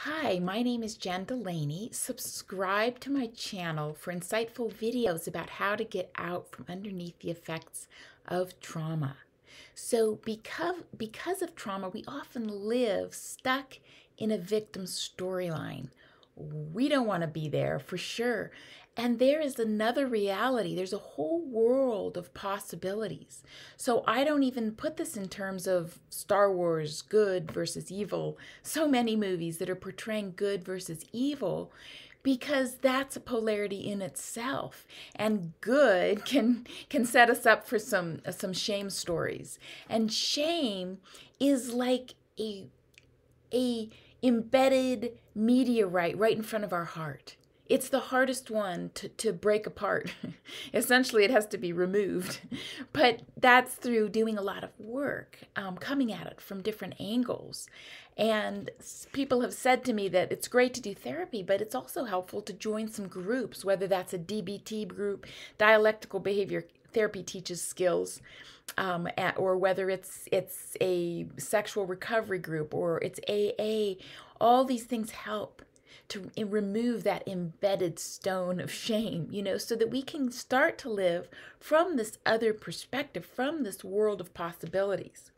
Hi, my name is Jen Delaney. Subscribe to my channel for insightful videos about how to get out from underneath the effects of trauma. So because of trauma, we often live stuck in a victim storyline. We don't want to be there for sure. And there is another reality. There's a whole world of possibilities. So I don't even put this in terms of Star Wars, good versus evil. So many movies that are portraying good versus evil because that's a polarity in itself, and good can set us up for some shame stories. And shame is like a embedded meteorite right in front of our heart. It's the hardest one to break apart. Essentially, it has to be removed. But that's through doing a lot of work, coming at it from different angles. And people have said to me that it's great to do therapy, but it's also helpful to join some groups, whether that's a DBT group, dialectical behavior therapy teaches skills, or whether it's a sexual recovery group or it's AA. All these things help to remove that embedded stone of shame, so that we can start to live from this other perspective, from this world of possibilities.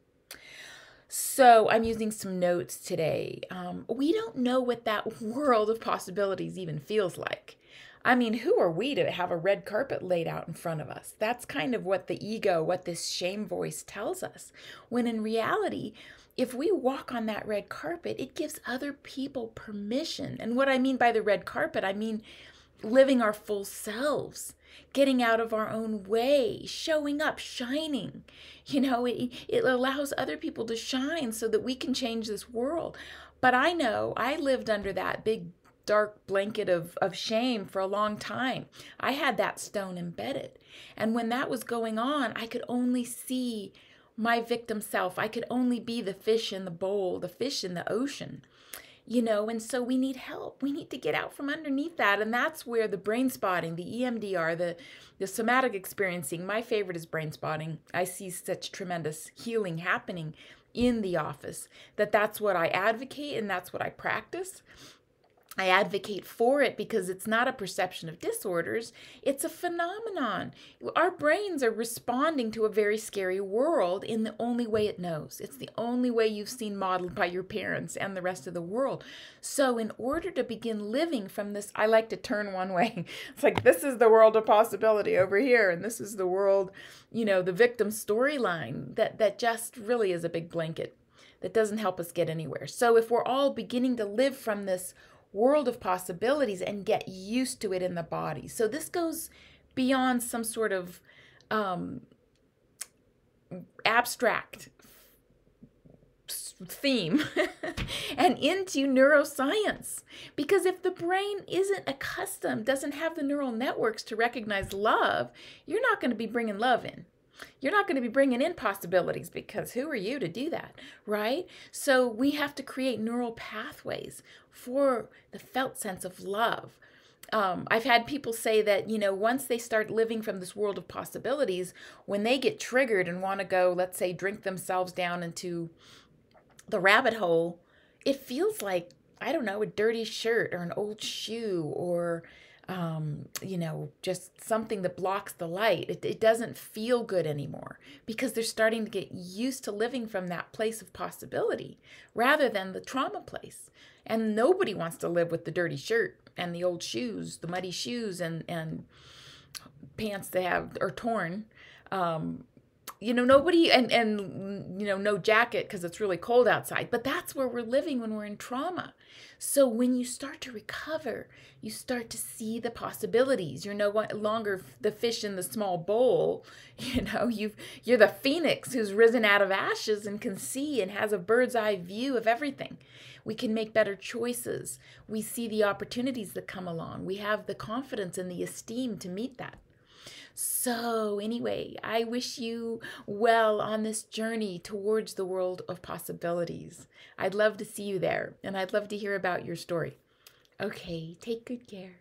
So I'm using some notes today. We don't know what that world of possibilities even feels like. I mean, who are we to have a red carpet laid out in front of us? That's kind of what the ego, what this shame voice tells us. When in reality, if we walk on that red carpet, it gives other people permission. And what I mean by the red carpet, I mean living our full selves, getting out of our own way, showing up, shining. It allows other people to shine so that we can change this world. But I know I lived under that big dark blanket of shame for a long time. I had that stone embedded. And when that was going on, I could only see my victim self. I could only be the fish in the bowl, the fish in the ocean. And so we need help. We need to get out from underneath that. And that's where the brain spotting, the EMDR, the somatic experiencing, my favorite is brain spotting. I see such tremendous healing happening in the office that's what I advocate and that's what I practice. I advocate for it because it's not a perception of disorders, it's a phenomenon. Our brains are responding to a very scary world in the only way it knows. It's the only way you've seen modeled by your parents and the rest of the world. So in order to begin living from this, I like to turn one way. It's like, this is the world of possibility over here, and this is the world, the victim storyline that just really is a big blanket that doesn't help us get anywhere. So if we're all beginning to live from this world of possibilities and get used to it in the body. So this goes beyond some sort of abstract theme and into neuroscience. Because if the brain isn't accustomed, doesn't have the neural networks to recognize love, you're not going to be bringing love in. You're not going to be bringing in possibilities, because who are you to do that, right? So we have to create neural pathways for the felt sense of love. I've had people say that, once they start living from this world of possibilities, when they get triggered and want to go, let's say, drink themselves down into the rabbit hole, it feels like, I don't know, a dirty shirt or an old shoe or just something that blocks the light. It doesn't feel good anymore because they're starting to get used to living from that place of possibility rather than the trauma place. And nobody wants to live with the dirty shirt and the old shoes, the muddy shoes and pants that are torn. Nobody, and no jacket because it's really cold outside. But that's where we're living when we're in trauma. So when you start to recover, you start to see the possibilities. You're no longer the fish in the small bowl. You're the phoenix who's risen out of ashes and can see and has a bird's eye view of everything. We can make better choices. We see the opportunities that come along. We have the confidence and the esteem to meet that. So anyway, I wish you well on this journey towards the world of possibilities. I'd love to see you there, and I'd love to hear about your story. Okay, take good care.